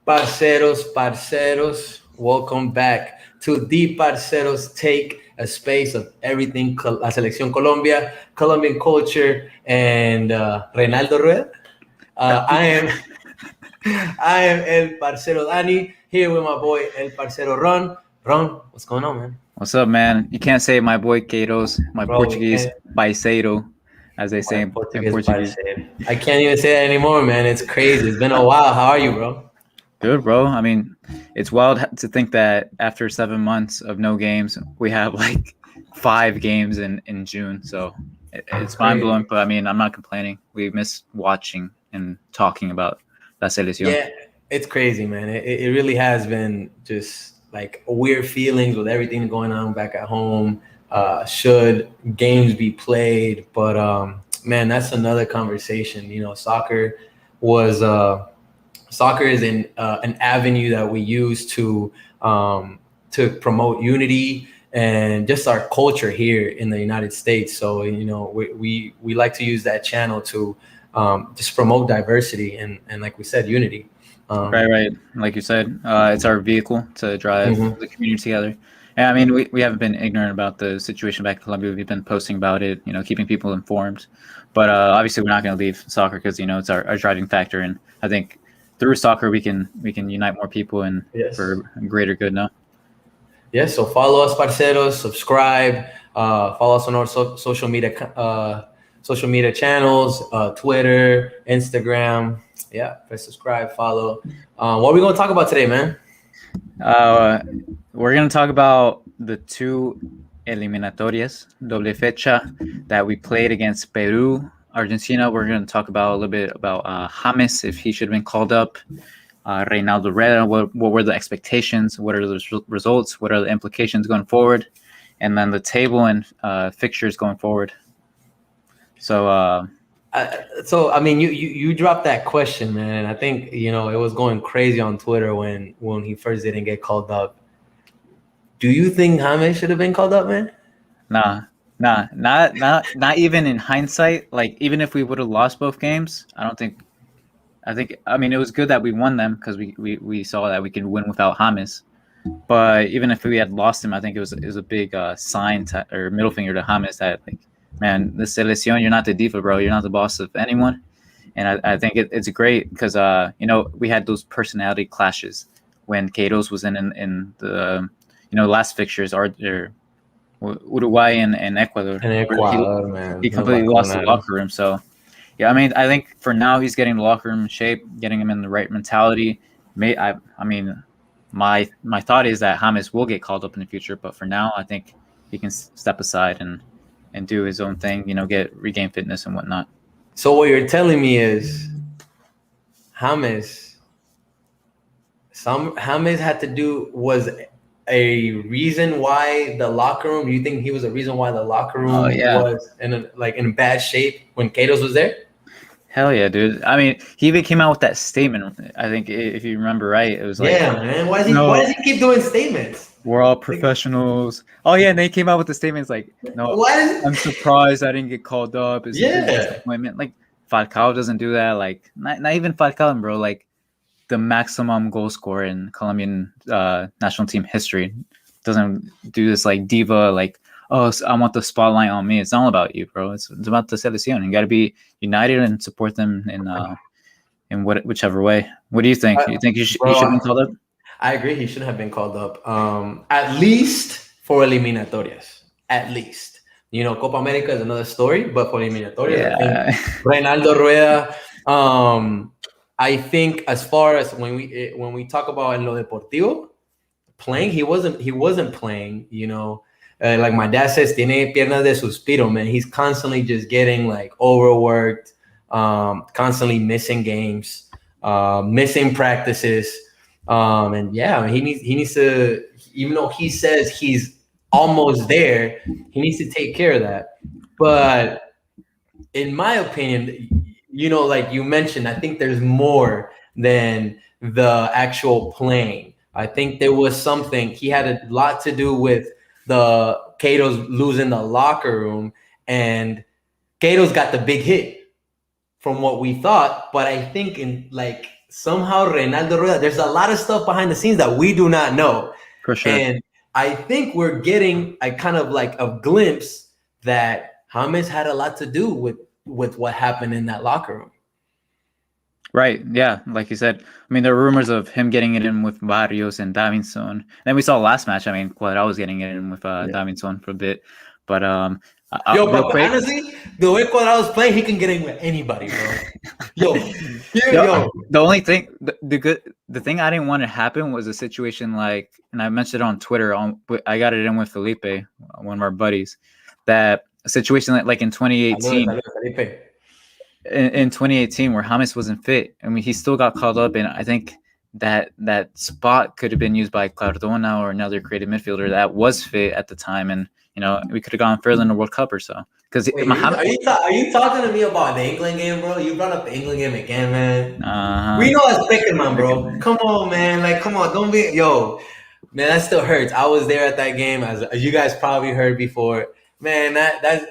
Parceros, welcome back to the Parceros Take, a space of everything La Selección Colombia, Colombian culture, and Reinaldo Rueda. I am I am El Parcero Dani, here with my boy El Parcero Ron. Ron, what's going on, man? What's up, man? You can't say my boy Queiroz, my Bro, we Portuguese can't. Parceiro, as they say My in Portuguese Portuguese. Parcero. I can't even say that anymore, man. It's crazy. It's been a while. How are you, bro? Good, bro. I mean, it's wild to think that after 7 months of no games, we have like 5 games in June. So it's mind blowing, Crazy. but I mean, I'm not complaining. We miss watching and talking about La Selección. Yeah, it's crazy, man. It really has been just like weird feelings with everything going on back at home. Should games be played? But man, that's another conversation. Was soccer is an avenue that we use to promote unity and just our culture here in the United States. So we like to use that channel to just promote diversity and like we said, unity. Right. Like you said, it's our vehicle to drive Mhm. the community together. And I mean, we haven't been ignorant about the situation back in Colombia. We've been posting about it, keeping people informed. But obviously, we're not going to leave soccer because it's our driving factor. And I think through soccer, we can unite more people and Yes. for greater good. No. Yeah, so follow us, parceros. Subscribe. Follow us on our social media channels, Twitter, Instagram. Yeah, press subscribe, follow. What are we gonna talk about today, man? We're going to talk about the two eliminatorias, doble fecha, that we played against Peru, Argentina. We're going to talk about a little bit about James, if he should have been called up. Reinaldo Rueda, what were the expectations? What are the results? What are the implications going forward? And then the table and fixtures going forward. So, I mean, you dropped that question, man. I think it was going crazy on Twitter when he first didn't get called up. Do you think James should have been called up, man? nah, not even in hindsight. Like, even if we would have lost both games, I mean, it was good that we won them because we saw that we can win without James. But even if we had lost him, I think it was a big sign or middle finger to James that, like, man, the selección, you're not the diva, bro. You're not the boss of anyone. And I think it's great because we had those personality clashes when Queiroz was in the last fixtures or Uruguay and Ecuador. In Ecuador, man. He No completely lost the vacunaron. locker room. So yeah, I mean, I think for now he's getting the locker room in shape, getting him in the right mentality. I mean, my thought is that James will get called up in the future, but for now, I think he can step aside and do his own thing. Regain fitness and whatnot. So what you're telling me is James had to do was a reason why the locker room. You think he was a reason why the locker room was in bad shape when Queiroz was there? Hell yeah, dude. I mean, he even came out with that statement. I think if you remember right, it was like, yeah, man. Why does he keep doing statements? We're all professionals. Oh yeah, and they came out with the statements like, no, I'm surprised I didn't get called up. It's a big disappointment. Like, Falcao doesn't do that. Like, not even Falcao, bro. Like, the maximum goal scorer in Colombian national team history doesn't do this like diva, like, oh, I want the spotlight on me. It's not all about you, bro. It's about the selección. You got to be united and support them in whichever way. What do you think? You think he should be called up? I agree. He should have been called up, at least for eliminatorias. At least, Copa America is another story, but for eliminatorias, I think Reinaldo Rueda. I think as far as when we talk about en lo deportivo, playing, he wasn't playing. Like my dad says, tiene piernas de suspiro, man. He's constantly just getting like overworked, constantly missing games, missing practices. And yeah, I mean, he needs to, even though he says he's almost there, he needs to take care of that. But in my opinion, like you mentioned, I think there's more than the actual playing. I think there was something, he had a lot to do with the Queiroz losing the locker room, and Queiroz got the big hit from what we thought. But I think in like somehow Reynaldo Rueda, there's a lot of stuff behind the scenes that we do not know. For sure. And I think we're getting a kind of like a glimpse that James had a lot to do with what happened in that locker room. Right. Yeah. Like you said, I mean, there are rumors of him getting it in with Barrios and Davinson. Then we saw last match. I mean, Cuadrado was getting it in with Davinson for a bit. But but honestly, the way Cuadrado's playing, he can get in with anybody, bro. The only thing, the thing I didn't want to happen was a situation like, and I mentioned it on Twitter. I got it in with Felipe, one of our buddies, that a situation like in 2018. Felipe. In 2018 where James wasn't fit. I mean, he still got called up, and I think that spot could have been used by Cardona or another creative midfielder that was fit at the time, and we could have gone further in the World Cup or so. Because are you talking to me about the England game, bro? You brought up the England game again, man. We know that's picking, man, bro. Come on, man. Like, come on, don't be man. That still hurts. I was there at that game, as you guys probably heard before. Man, that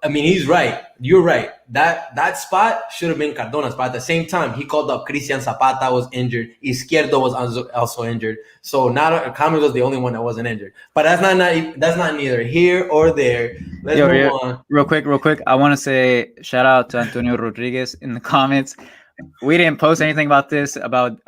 I mean, he's right. You're right. That spot should have been Cardona's, but at the same time, he called up Christian Zapata, was injured. Izquierdo was also injured. So not James was the only one that wasn't injured. But that's not neither here or there. Let's move on. Real quick. I want to say shout out to Antonio Rodriguez in the comments. We didn't post anything about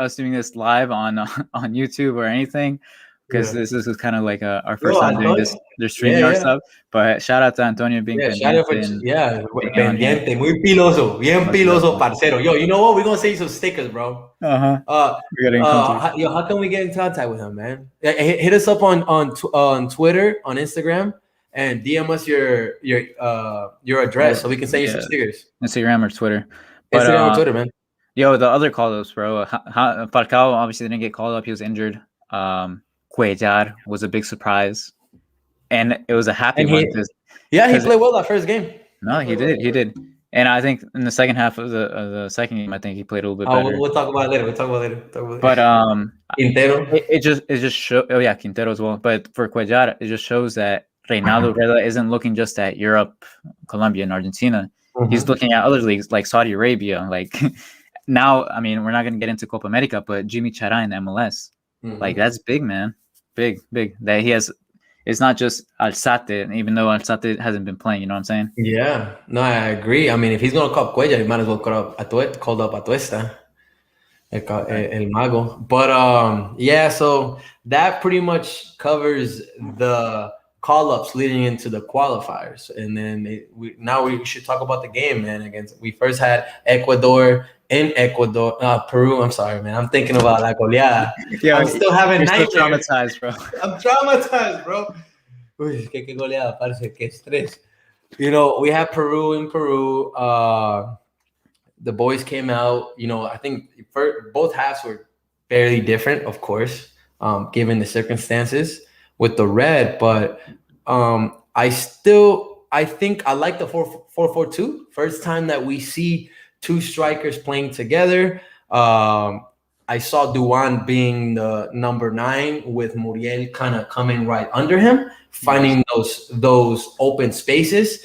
us doing this live on YouTube or anything. Because this is kind of like our first time doing this, their StreamYard stuff. But shout out to Antonio being pendiente. Pendiente. Muy piloso. Bien piloso, parcero. Yo, you know what? We're going to send you some stickers, bro. How can we get in contact with him, man? Hit us up on Twitter, on Instagram, and DM us your address so we can send you some stickers. Instagram or Twitter. Instagram or Twitter, man. Yo, the other call-ups, bro. Falcao obviously didn't get called up. He was injured. Cuellar was a big surprise, and it was a happy one. He played well that first game. No, he did. And I think in the second half of the second game, I think he played a little bit better. We'll talk about it later. But Quintero, it just shows. Oh yeah, Quintero as well. But for Cuellar, it just shows that Reynaldo Rueda isn't looking just at Europe, Colombia, and Argentina. Mm-hmm. He's looking at other leagues like Saudi Arabia. Like now, I mean, we're not going to get into Copa America, but Jimmy Chara in the MLS. Mm-hmm. Like that's big, man. Big. That he has. It's not just Alzate, even though Alzate hasn't been playing. You know what I'm saying? Yeah. No, I agree. I mean, if he's gonna call up Cuellar, he might as well call up Atuesta, el Mago. But yeah. So that pretty much covers the call-ups leading into the qualifiers, and then we should talk about the game, man. We first had Ecuador. In Ecuador, Peru. I'm sorry, man. I'm thinking about la goleada. Yeah, I'm still having nightmares. Still traumatized, bro. I'm traumatized, bro. Uy, que goleada, parce, que estrés. We have Peru in Peru. The boys came out. I think both halves were fairly different, of course, given the circumstances with the red. But I think I like the 4-4-2. First time that we see two strikers playing together. I saw Duan being the number 9 with Muriel kind of coming right under him, finding those open spaces.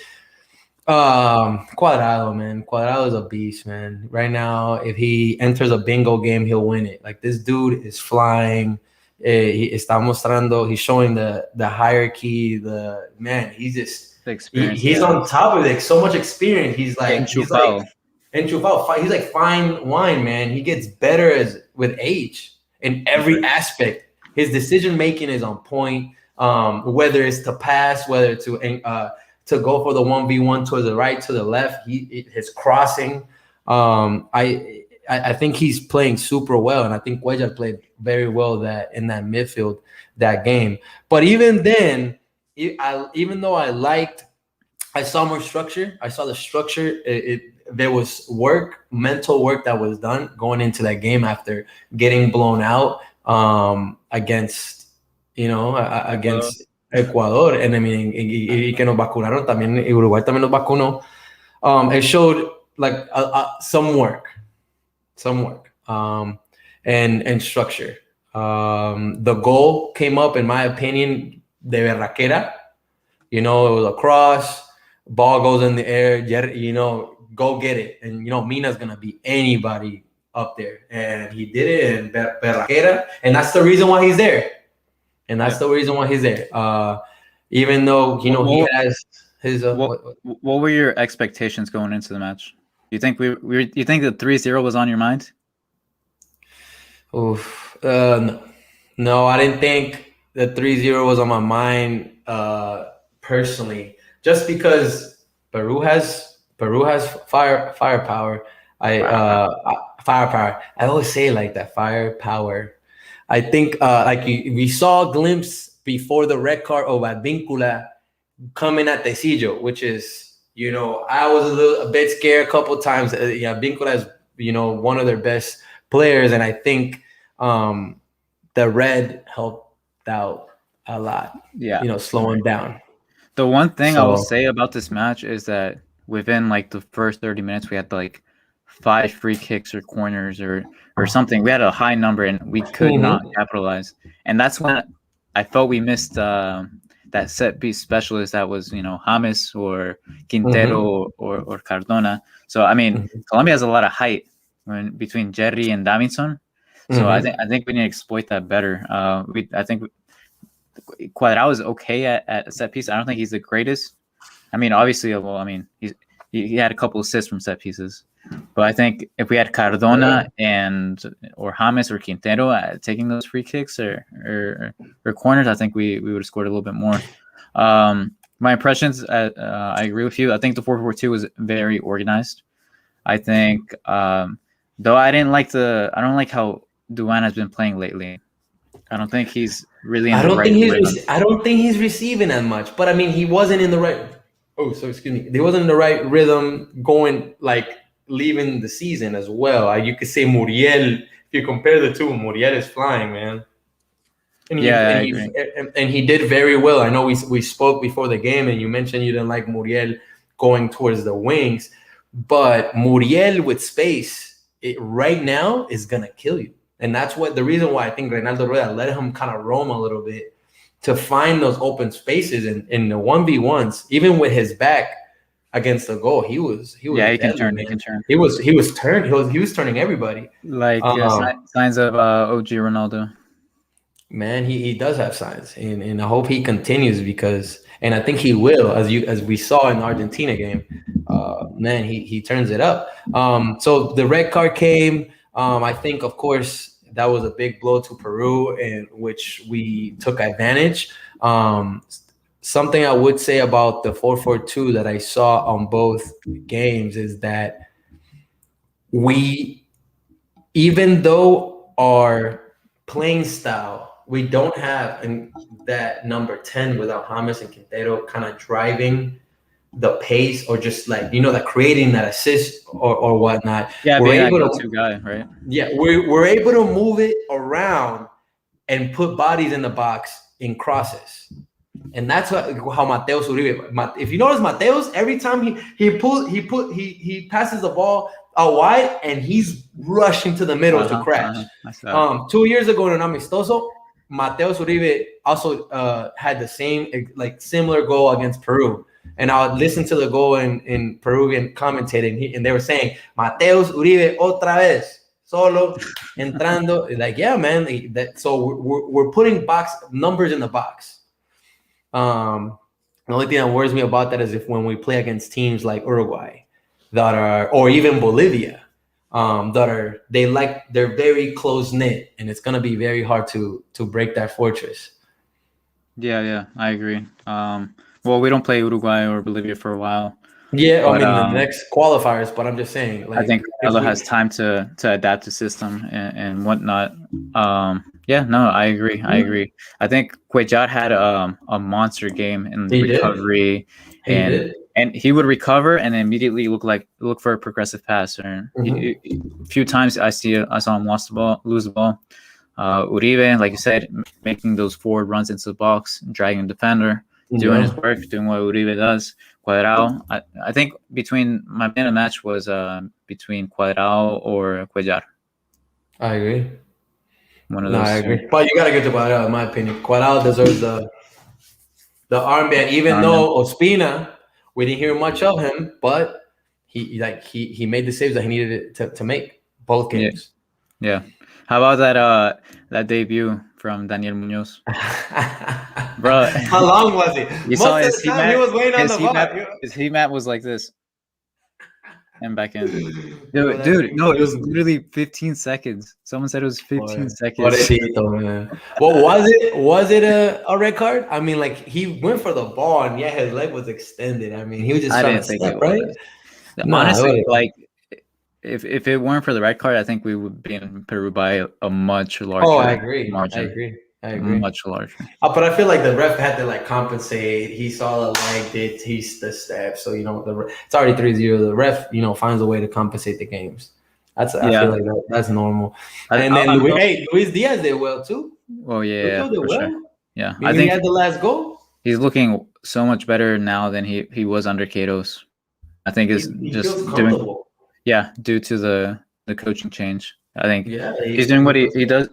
Cuadrado, man. Cuadrado is a beast, man. Right now, if he enters a bingo game, he'll win it. Like, this dude is flying. He's showing the hierarchy. He's just he's on top of it. So much experience. He's like he's like fine wine, man. He gets better with age in every aspect. His decision making is on point. Whether it's to pass, whether to go for the 1v1 to the right, to the left, his crossing. I think he's playing super well, and I think Cuellar played very well in that midfield that game. But even then, even though I saw more structure. I saw the structure. There was mental work that was done going into that game after getting blown out against Ecuador. And I mean, y que nos vacunaron también. Uruguay también nos vacunó. It showed like some work, and structure. The goal came up, in my opinion, de berraquera. It was a cross. Ball goes in the air, go get it. And Mina's gonna beat anybody up there, and he did it in Berraquera, and that's the reason why he's there. And that's the reason why he's there. Even though he has his. What were your expectations going into the match? You think you think the 3-0 was on your mind? Oof. No, I didn't think the 3-0 was on my mind personally. Just because Peru has firepower. Firepower. I always say it like that, firepower. I think we saw a glimpse before the red card of Advíncula coming at Tecillo, which is, I was a bit scared a couple times. Advíncula is, one of their best players, and I think the red helped out a lot. Yeah, slowing down. The one thing I will say about this match is that within like the first 30 minutes, we had like 5 free kicks or corners or something. We had a high number and we could not capitalize. And that's when I felt we missed that set piece specialist that was, James or Quintero or Cardona. So, I mean, Colombia has a lot of height between Jerry and Davinson. So I think we need to exploit that better. I think Cuadrado is okay at set piece. I don't think he's the greatest. I mean, obviously, he had a couple assists from set pieces. But I think if we had Cardona or James or Quintero taking those free kicks or corners, I think we would have scored a little bit more. My impressions, I agree with you. I think the 4-4-2 was very organized. I think, though I don't like how Duan has been playing lately. I don't think he's really in the right rhythm. I don't think he's receiving as much. But I mean, he wasn't in the right. Oh, so excuse me. He wasn't in the right rhythm going leaving the season as well. You could say Muriel. If you compare the two, Muriel is flying, man. And he did very well. I know we spoke before the game, and you mentioned you didn't like Muriel going towards the wings, but Muriel with space right now is gonna kill you. And that's the reason why I think Reinaldo Rueda let him kind of roam a little bit to find those open spaces in the 1v1s, even with his back against the goal. He was he can turn. He was turning everybody. Signs of OG Ronaldo. Man, he does have signs, and I hope he continues and I think he will, as we saw in the Argentina game. Man, he turns it up. So the red card came. I think, of course, that was a big blow to Peru, in which we took advantage. Something I would say about the 4-4-2 that I saw on both games is that even though our playing style, we don't have that number 10 without James and Quintero kind of driving the pace, or just that creating that assist or whatnot. Yeah, we're able to guy, right? Yeah, we're able to move it around and put bodies in the box in crosses, and that's how Mateus Uribe. If you notice, Mateus, every time he passes the ball out wide, and he's rushing to the middle to crash. 2 years ago in Amistoso, Mateus Uribe also had the same similar goal against Peru. And I would listen to the goal in Peruvian commentating, and they were saying, Mateus Uribe otra vez, solo, entrando. Yeah, man. So we're putting box numbers in the box. The only thing that worries me about that is if when we play against teams like Uruguay, or even Bolivia, they're very close knit, and it's gonna be very hard to break that fortress. Yeah, I agree. Well, we don't play Uruguay or Bolivia for a while. Yeah, but, the next qualifiers, but I'm just saying. I think Ronaldo has time to adapt the system and whatnot. I agree. I agree. I think Cuellar had a monster game in the recovery, and he would recover and immediately look for a progressive pass. Or a few times I saw him lose the ball. Uribe, like you said, making those forward runs into the box, dragging the defender. Doing his work, doing what Uribe does. Cuadrado, I think my man of the match was between Cuadrado or Cuellar. I agree. One of those. I agree. But you gotta give to Cuadrado, in my opinion. Cuadrado deserves the armband, even though Ospina, we didn't hear much of him, but he made the saves that he needed to make. both games. Yeah. How about that debut from Daniel Munoz? Bro, how long was it? you saw Most of his the heat time he map. was waiting on the VAR. His heat map was like this, and back in. Bro, Dude, no, it was crazy. literally 15 seconds. Someone said it was 15 seconds. Pobrecito, man. Well, was it? Was it a red card? I mean, like he went for the ball, and yeah, his leg was extended. I mean, he was just I trying didn't to think it step, right? was. Nah, Honestly, like if it weren't for the red card, I think we would be in Peru by a much larger oh, I agree. margin. I agree. Much larger. But I feel like the ref had to like compensate. He saw the leg, did teach the step, so it's already 3-0. The ref, finds a way to compensate the games. I feel like that's normal. And then Luis Diaz did well too. Oh yeah, did for well. Sure. Yeah, I think he had the last goal. He's looking so much better now than he was under Queiroz. I think it's he just feels comfortable. due to the coaching change. I think he's doing what he does,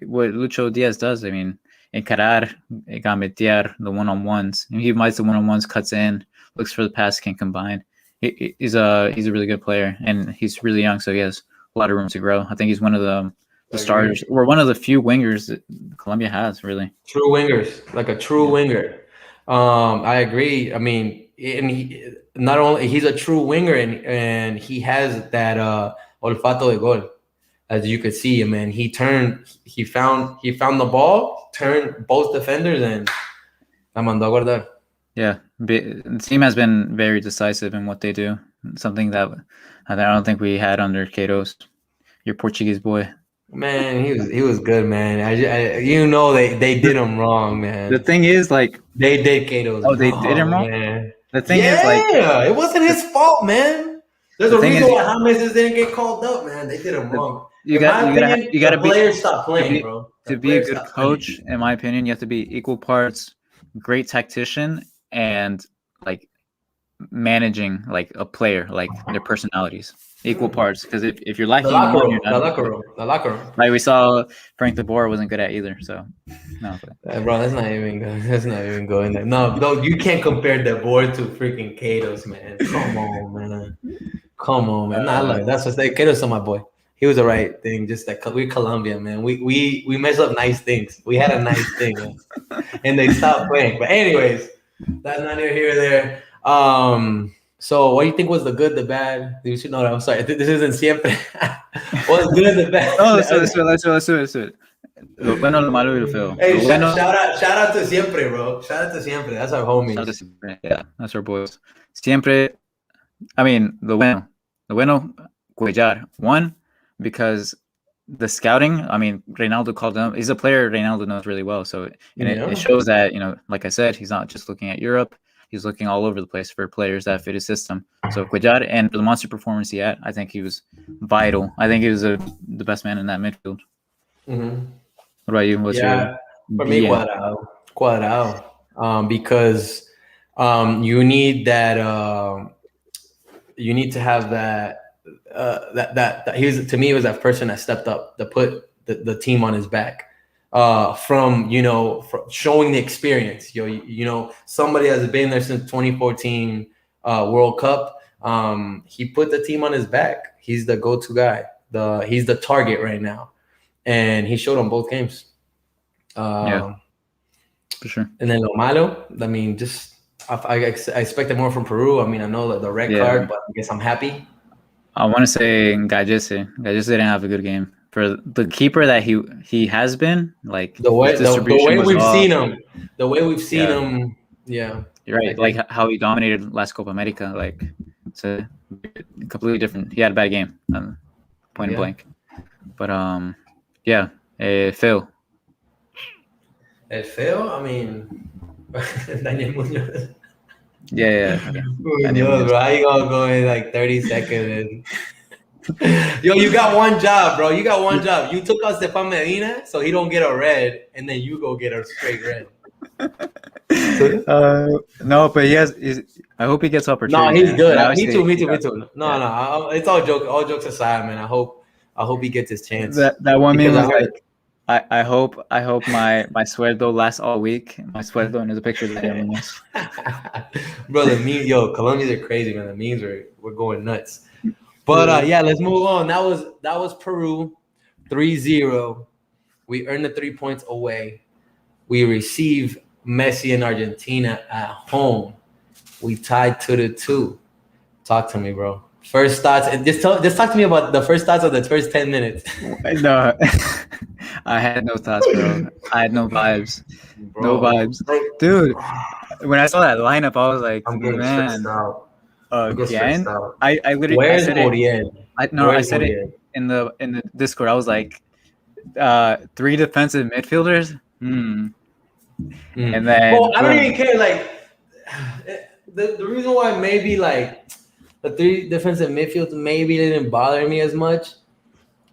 what Lucho Diaz does. I mean, encarar, gambetear, the one-on-ones. He invites the one-on-ones, cuts in, looks for the pass, can combine. He's a really good player, and he's really young, so he has a lot of room to grow. I think he's one of the starters, or one of the few wingers that Colombia has, really. True wingers, like a true winger. I agree. I mean, and he's a true winger, and he has that olfato de gol, as you could see him. And he found the ball, turned both defenders, and la mandó a guardar. Yeah, the team has been very decisive in what they do. Something that I don't think we had under Queiroz, your Portuguese boy. Man, he was good, man. They did him wrong, man. The thing is, like, they did Queiroz. Oh, they did him wrong. Man. The thing is, like, it wasn't his fault, man. There's a reason why James didn't get called up, man. They did him wrong. You got to be players stop playing, bro. To be a good coach, in my opinion, you have to be equal parts great tactician and like managing like a player, like their personalities, equal parts. Because if you're lacking one, you're not. The locker room. Like we saw, Frank De Boer wasn't good at either. So no, bro, that's not even good. That's not even going there. No, you can't compare De Boer to freaking Queiroz, man. Come on, man. That's what they Queiroz is my boy. He was the right thing. Just that we're Colombia, man. We mess up nice things. We had a nice thing, man. And they stopped playing. But anyways, that's not here or there. So what do you think was the good, the bad? You should know that. I'm sorry. This isn't siempre. What's good, the bad? Oh, let's do it. Lo bueno, lo malo y lo feo. Hey, shout out to siempre, bro. Shout out to siempre. That's our homies. Yeah, that's our boys. Siempre. I mean, lo bueno, Cuellar. One, because the scouting, I mean, Reynaldo called him. He's a player Reynaldo knows really well. So it shows that, like I said, he's not just looking at Europe. He's looking all over the place for players that fit his system. So Cuellar, and for the monster performance he had, I think he was vital. I think he was the best man in that midfield. Mm-hmm. What about you? What's your for me, Cuadrado. Because you need that. You need to have that. That he was, to me, was that person that stepped up to put the team on his back. From showing the experience, somebody has been there since 2014 World Cup. He put the team on his back. He's the go-to guy. He's the target right now, and he showed on both games. Yeah, for sure. And then lo malo, I mean, just I expected more from Peru. I mean, I know the red card, but I guess I'm happy. I want to say Gallese. Gallese didn't have a good game. For the keeper that he has been, like the way we've seen him, yeah, you're right. Like how he dominated last Copa America, like it's a completely different. He had a bad game, point blank. But Phil. El feo, I mean, Daniel Munoz. Yeah. Okay. Munoz, bro, how you gonna go in like 30 seconds? Yo, you got one job, bro. You got one job. You took out Stepan Medina, so he don't get a red, and then you go get a straight red. No, but I hope he gets opportunity. No, he's good. Me too. No, it's all jokes aside, man. I hope he gets his chance. That one meme was like, I hope my sueldo lasts all week. My sueldo, and there's a picture of the Bro, the meme, Colombians are crazy, man. The memes were going nuts. But yeah, let's move on. That was Peru, 3-0. We earned the 3 points away. We receive Messi and Argentina at home. We tied 2-2. Talk to me, bro. First thoughts. And just talk to me about the first thoughts of the first 10 minutes. No, I had no thoughts, bro. I had no vibes. Bro, No vibes, like, dude. When I saw that lineup, I was like, I'm getting stressed man, out. I'm getting stressed again. out. I literally I Where's said it. Muriel? I Where's said it Muriel? in the Discord. I was like, 3 defensive midfielders. And then Well, I don't boom. even care. Like, the reason why maybe like the 3 defensive midfields maybe didn't bother me as much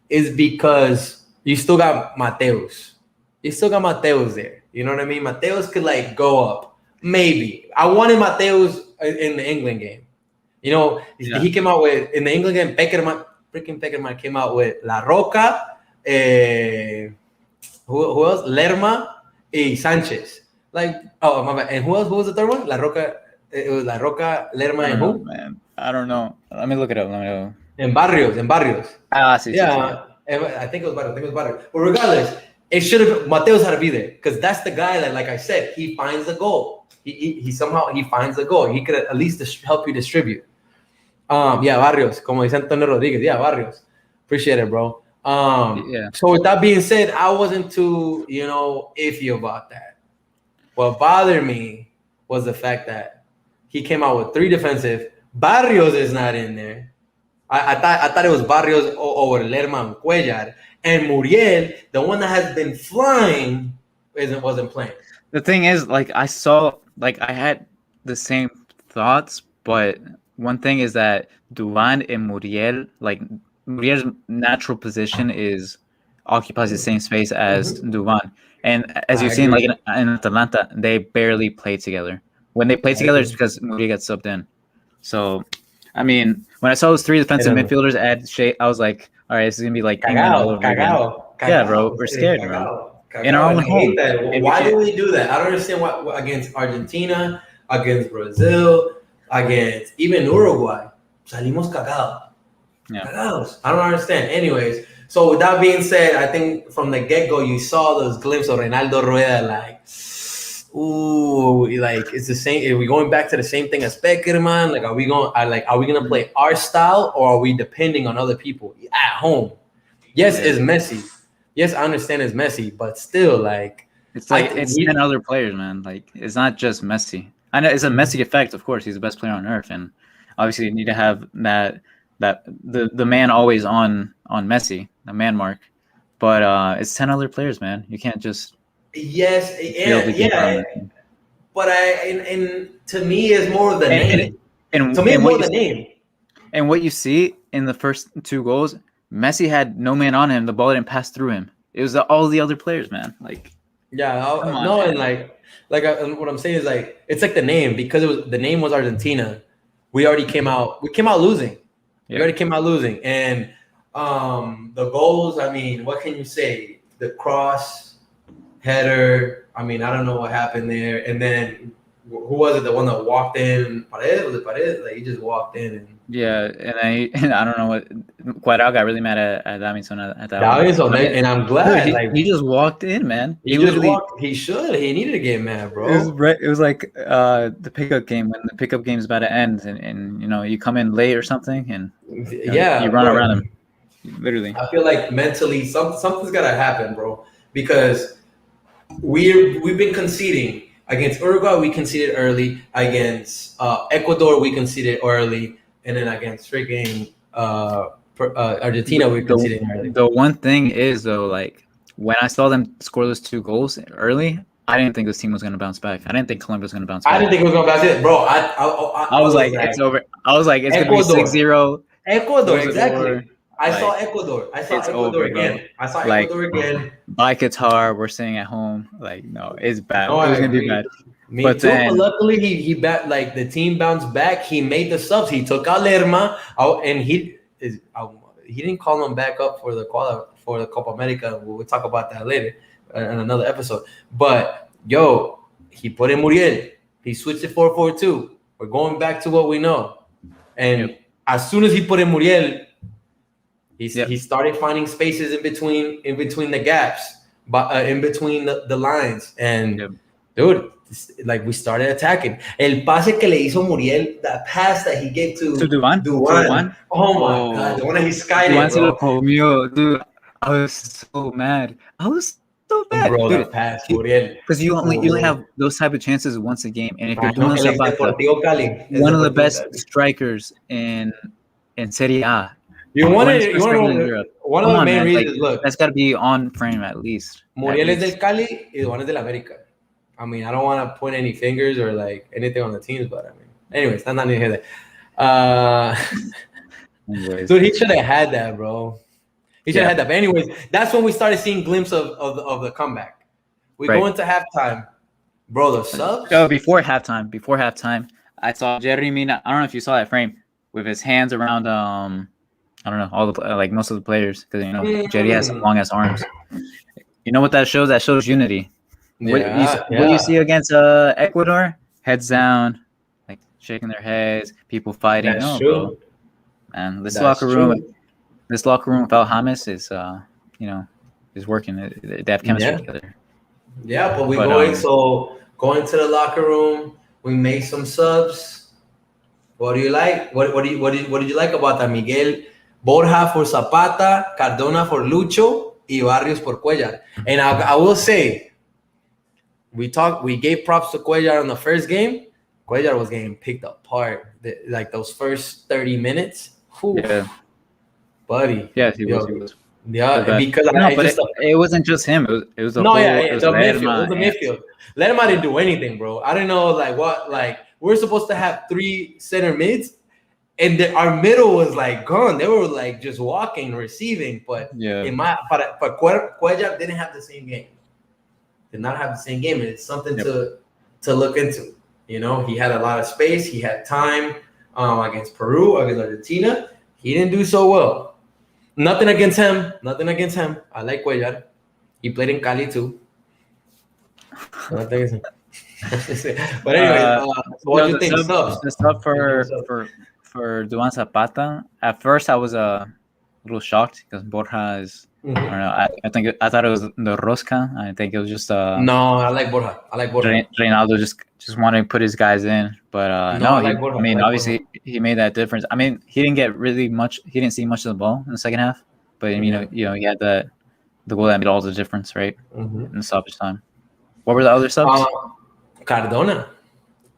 is because you still got Mateus. You still got Mateus there. You know what I mean? Mateus could like go up. Maybe. I wanted Mateus in the England game. You know, he came out with in the England game. Freaking Peckerman came out with La Roca. Who else? Lerma y Sanchez. Like, oh my bad. And who else? Who was the third one? La Roca. It was La Roca, Lerma, and who? Man. I don't know. Let me look it up. En Barrios. Ah, sí, Yeah, I think it was Barrios. But regardless, it should have Mateos had to be there because that's the guy that, like I said, he finds the goal. He somehow he finds the goal. He could at least help you distribute. Yeah, Barrios, como dice Antonio Rodriguez. Yeah, Barrios. Appreciate it, bro. So with that being said, I wasn't too, iffy about that. What bothered me was the fact that he came out with 3 defensive. Barrios is not in there. I thought it was Barrios over Lerma and Cuellar. And Muriel, the one that has been flying, wasn't playing. The thing is, like, I had the same thoughts, but one thing is that Duvan and Muriel, like, Muriel's natural position occupies the same space as Duvan. And as you've seen, like, in Atalanta, they barely play together. When they play together, it's because Muriel gets subbed in. So, I mean, when I saw those 3 defensive midfielders add Shea, I was like, all right, this is going to be like England all over again. Yeah, bro, we're scared, bro. In our own home. Why do we do that? I don't understand why against Argentina, against Brazil, against even Uruguay. Salimos cagados. Yeah. Cagados. I don't understand. Anyways, so with that being said, I think from the get-go, you saw those glimpses of Reinaldo Rueda, like, ooh, like it's the same. Are we going back to the same thing as Peckerman? Like, are we gonna play our style, or are we depending on other people at home? Yes, it's Messi. Yes, I understand it's Messi, but still, like, it's 10 other players, man. Like, it's not just Messi. I know it's a Messi effect, of course. He's the best player on earth, and obviously you need to have that the man always on Messi, the man mark. But it's 10 other players, man. You can't just But and to me, it's more of the name. And to me, more the name. And what you see in the first 2 goals, Messi had no man on him. The ball didn't pass through him. It was all the other players, man. Like, and what I'm saying is, like, it's like the name, because the name was Argentina. We already came out. We came out losing. We already came out losing, and the goals. I mean, what can you say? The cross, header. I mean, I don't know what happened there. And then who was it? The one that walked in? Paredes? Was it Paredes? Like, he just walked in and. Yeah, and I don't know what. Cuadrado got really mad at Davinson at that. Davinson, and I'm glad. He just walked in, man. He just walked. He should. He needed to get mad, bro. It was like the pickup game, when the pickup game is about to end, and you come in late or something, and you run around him. Literally, I feel like mentally something's gotta happen, bro, because we've been conceding against Uruguay. We conceded early against Ecuador. We conceded early. And then against freaking Argentina, we conceded early. The one thing is, though, like, when I saw them score those 2 goals early, I didn't think this team was going to bounce back. I didn't think Colombia was going to bounce back. I didn't think it was going to bounce back, bro. I was like, it's over. I was like, it's going to be 6-0. Ecuador, exactly. I saw Ecuador again. I saw Ecuador again. By Qatar, we're staying at home. Like, no, it's bad. It was going to be bad. But luckily he like the team bounced back. He made the subs. He took out Lerma, and he didn't call him back up for the Copa America. We'll talk about that later in another episode. But he put in Muriel. He switched it 4-4-2. We're going back to what we know, and as soon as he put in Muriel, he Yep. started finding spaces in between the gaps, but in between the lines. And Yep. dude, like we started attacking. El pase que le hizo Muriel, that pass that he gave to Duan? Duan. Oh my God, the one that he skied Duan it, se lo bro. comió, dude. I was so mad. I was so mad, Bro, dude. that pass, Muriel. Because you only Muriel. have those type of chances once a game, and if you're Ah, no, doing el ex Zapata, Deportivo Cali. Es one of the Deportivo best Cali. strikers in Serie A, You one want of the to best strikers in know Europe. one of Come the on, main man. Like reasons, look, that's got to be on frame at least. Muriel es del Cali y Duan es del América. I mean, I don't want to point any fingers or like anything on the teams, but I mean, anyways, that's not neither here nor there. Dude, he should have had that, bro. He should have had that. But anyways, that's when we started seeing glimpses of the comeback. We go into halftime, bro. The subs. Oh, before halftime, I saw Jerry Mina. I don't know if you saw that frame with his hands around. I don't know all the like most of the players because Jerry has some long ass arms. You know what that shows? That shows unity. Yeah, what you see against Ecuador? Heads down, like shaking their heads, people fighting. That's No, true. bro. And this locker room without James is is working. They have chemistry together. Yeah, but going to the locker room. We made some subs. What do you like? What did you like about that? Miguel Borja for Zapata, Cardona for Lucho, y Barrios por Cuellar. And I will say, we gave props to Cuellar on the first game. Cuellar was getting picked apart. Like those first 30 minutes. Whew. Yeah. Buddy. Yes, he was. Yeah, because it wasn't just him. It was the whole. It was the midfield. It was the midfield. Lerma didn't do anything, bro. I don't know, like what, like we're supposed to have 3 center mids, and our middle was like gone. They were like just walking, receiving. But but Cuellar didn't have the same game. Did not have the same game, and it's something to look into. He had a lot of space. He had time against Peru, against Argentina. He didn't do so well. Nothing against him. I like Cuellar. He played in Cali too. But anyway, what do you think? The sub for Duan Zapata. At first, I was a little shocked because Borja is. I don't know. I thought it was the Rosca. I think it was just. No, I like Borja. Reynaldo just wanted to put his guys in, but Borja. I mean, obviously he made that difference. I mean, he didn't get really much. He didn't see much of the ball in the second half, but he had the goal that made all the difference, right? In the stoppage time. What were the other subs? Cardona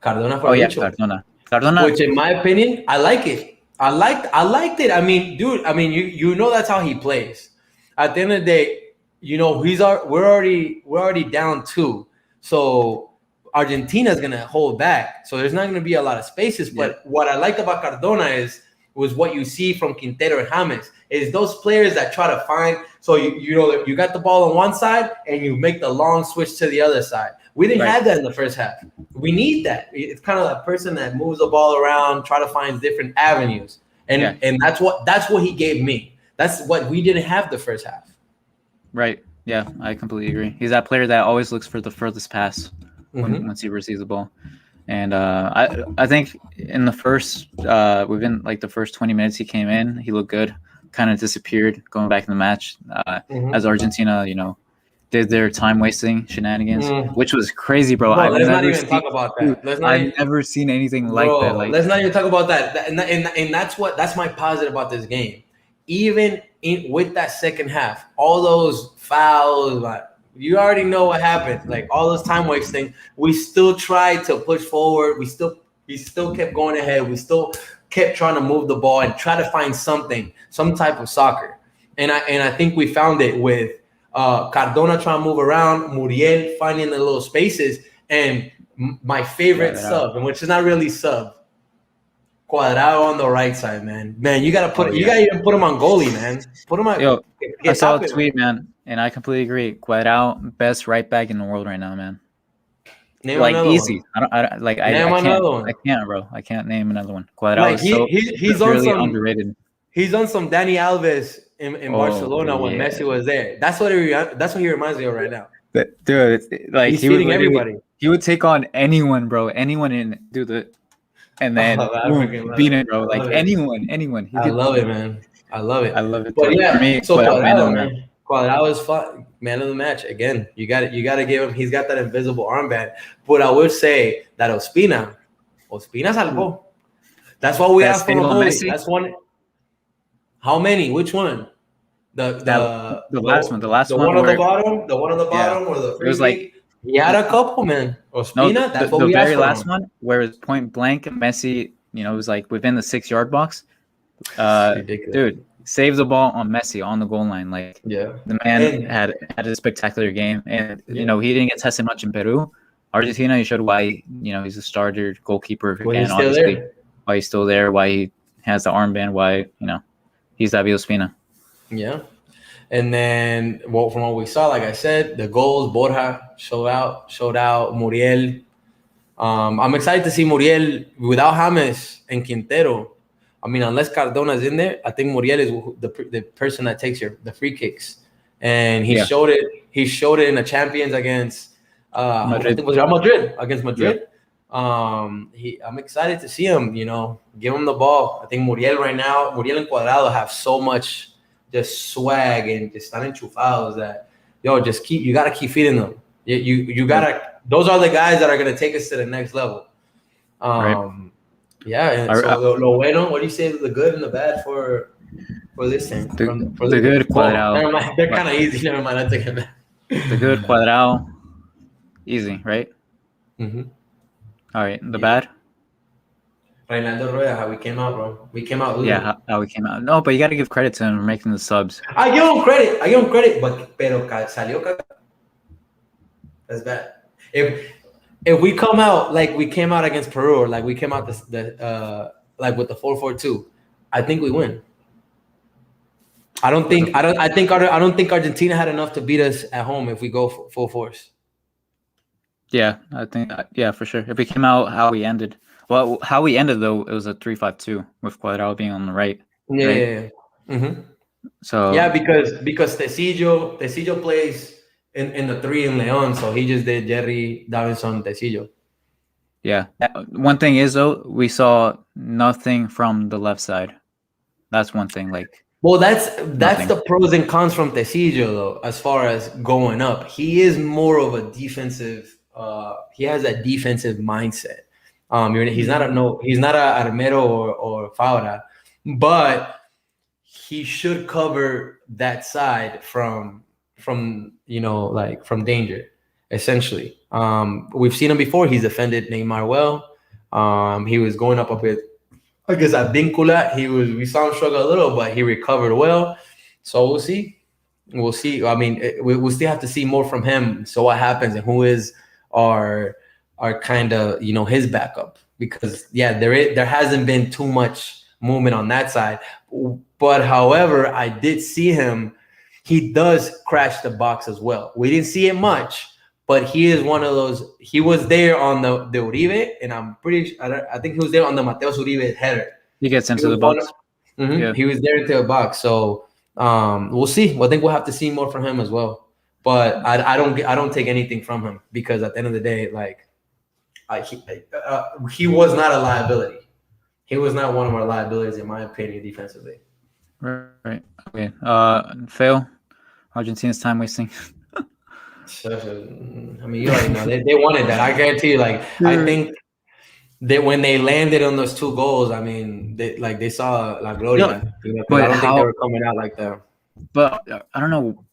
for Lucho. Cardona. Which, in my opinion, I like it. I liked it. I mean, dude. I mean, you know that's how he plays. At the end of the day, we're already down 2, so Argentina's gonna hold back. So there's not gonna be a lot of spaces. But what I liked about Cardona was what you see from Quintero and James is those players that try to find. So you got the ball on one side and you make the long switch to the other side. We didn't have that in the first half. We need that. It's kind of that person that moves the ball around, try to find different avenues, and that's what he gave me. That's what we didn't have the first half. Right. Yeah, I completely agree. He's that player that always looks for the furthest pass once he receives the ball. And I think in the first within like the first 20 minutes he came in, he looked good. Kind of disappeared going back in the match as Argentina, did their time wasting shenanigans, which was crazy, bro. Let's not even talk about that. I've never seen anything like that. Like, let's not even talk about that. And that's my positive about this game. Even with that second half, all those fouls, you already know what happened. Like all those time wasting, we still tried to push forward. We still kept going ahead. We still kept trying to move the ball and try to find some type of soccer. And I think we found it with Cardona trying to move around, Muriel finding the little spaces, and my favorite sub, which is not really sub, Cuadrado on the right side, man. Man, you gotta even put him on goalie, man. Put him on. I saw a tweet, man, and I completely agree. Cuadrado, best right back in the world right now, man. Name another easy. One. I can't, bro. I can't name another one. Cuadrado he's on some underrated. He's on some Dani Alves in Barcelona when Messi was there. That's what he reminds me of right now. Dude, like he's feeding everybody. He would take on anyone, bro. Anyone in and then I boom, freaking love beat it. him, bro. I Like love it. anyone, he I could. love it, man. I love I it. love it But too. For yeah, me, so man of Cuadrado, the match. man. Cuadrado is fun, man of the match again. You got to give him. He's got that invisible armband. But I would say that Ospina salvó. That's what we That asked from save a on goalie. Messi. That's one. How many? Which one? The That the the last one, the, the last the one one on the where bottom, the one on the yeah, bottom, or the it free was like kick. He had a couple, man. no, Ospina. That's what the we asked very for last him. one where it was point blank. Messi, it was like within the 6-yard box. It's ridiculous. Dude, saved the ball on Messi on the goal line. Like Yeah. the man And had a spectacular game, and yeah, he didn't get tested much in Peru. Argentina, he showed why he's a starter goalkeeper well, again. he's still Obviously, there. why he's still there, why he has the armband, why he's David Ospina. Yeah. And then, well, from what we saw, like I said, the goals, Borja showed out, Muriel. I'm excited to see Muriel without James and Quintero. I mean, unless Cardona's in there, I think Muriel is the person that takes the free kicks, and he Yeah. showed it. He showed it in the champions against I Madrid. think it was Real Madrid against Madrid. Yep. I'm excited to see him. Give him the ball. I think Muriel right now, Muriel and Cuadrado have so much just swag and just están enchufados that you gotta keep feeding them. You gotta. Those are the guys that are gonna take us to the next level. Right. Yeah. And so lo bueno, what do you say? The good and the bad for this thing. The good Cuadrado. Never mind. They're kind of easy. Never mind. I take it back. The good Cuadrado, easy, right? Mm-hmm. All right. The bad. Reinaldo Rueda, how we came out, bro. We came out losing. Yeah, how we came out. No, but you got to give credit to him for making the subs. I give him credit. But pero salió cagado. That's bad. If we come out like we came out against Peru, or like we came out like with the 4-4-2, I think we win. I don't think Argentina had enough to beat us at home if we go full force. Yeah, I think for sure. If we came out how we ended. Well, how we ended though, it was a 3-5-2 with Cuadrado being on the right. Yeah. Right? Yeah. Mm-hmm. So yeah, because Tecillo plays in the 3 in Leon, so he just did Jerry, Davinson, Tecillo. Yeah. One thing is though, we saw nothing from the left side. That's one thing. Well, that's the pros and cons from Tecillo though. As far as going up, he is more of a defensive. He has that defensive mindset. He's not a Armero or Fabra, but he should cover that side from danger, essentially. We've seen him before. He's defended Neymar well. He was going up with, I guess, at Vincula. We saw him struggle a little, but he recovered well. So we'll see. I mean, we'll still have to see more from him. So what happens and who is our kind of his backup, because there hasn't been too much movement on that side. But however, I did see him. He does crash the box as well. We didn't see it much, but he is one of those. He was there on the Uribe, and I'm pretty sure, I think he was there on the Mateus Uribe header. He gets into the box. Yeah. He was there into the box. So we'll see. I think we'll have to see more from him as well. But I don't take anything from him, because at the end of the day, he was not a liability. He was not one of our liabilities, in my opinion, defensively. Right. Okay. Fail. Argentina's time wasting. I mean, you already know they wanted that. I guarantee you. I think that when they landed on those 2 goals, I mean, they saw La Gloria. But I don't think they were coming out like that. But I don't know.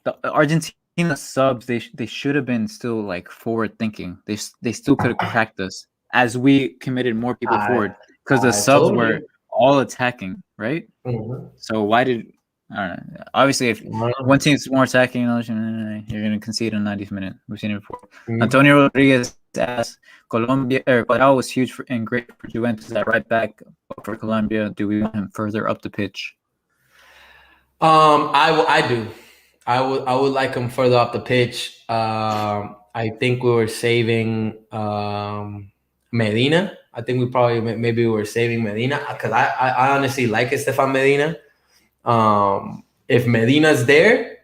The Argentina subs, they should have been still forward thinking. They still could have cracked us as we committed more people forward, because the subs were all attacking, right? Mm-hmm. So why did I don't know? Obviously, if one team's more attacking, you're going to concede in the 90th minute. We've seen it before. Mm-hmm. Antonio Rodriguez asked, Colombia Cuadrado was huge and great for Juventus at right back for Colombia. Do we want him further up the pitch? I do. I would like him further up the pitch. I think we were saving Medina. I think we were saving Medina, because I honestly like Estefan Medina. If Medina's there,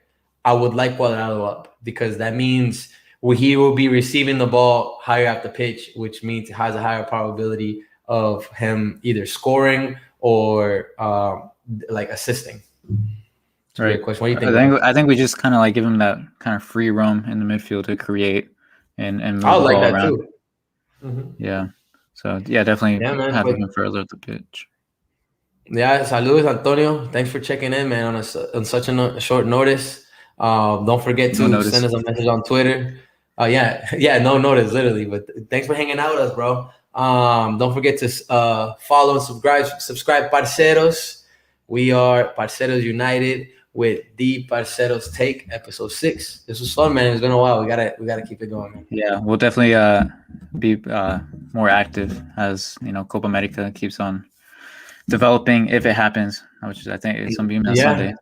I would like Cuadrado up, because that means he will be receiving the ball higher at the pitch, which means it has a higher probability of him either scoring or like assisting. It's a great question. What do you think? I think we just kind of like give him that kind of free roam in the midfield to create and move I the like ball that around. too. Mm-hmm. Yeah. So yeah, definitely Man, having him further up the pitch. Yeah, saludos, Antonio. Thanks for checking in, man, on such a short notice. Don't forget to send us a message on Twitter. Yeah, no notice, literally. But thanks for hanging out with us, bro. Don't forget to follow and subscribe, Parceros. We are Parceros United with the Parceros Take, episode 6. This was fun, man. It's been a while. We gotta keep it going, man. Yeah, we'll definitely be more active as Copa America keeps on developing if it happens, which I think it's gonna be on Sunday.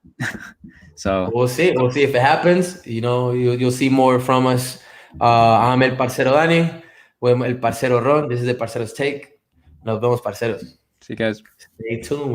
So we'll see if it happens. You'll see more from us. I'm el parcero Dani, el parcero Ron. This is the Parceros Take. Nos vemos, parceros. See you guys. Stay tuned.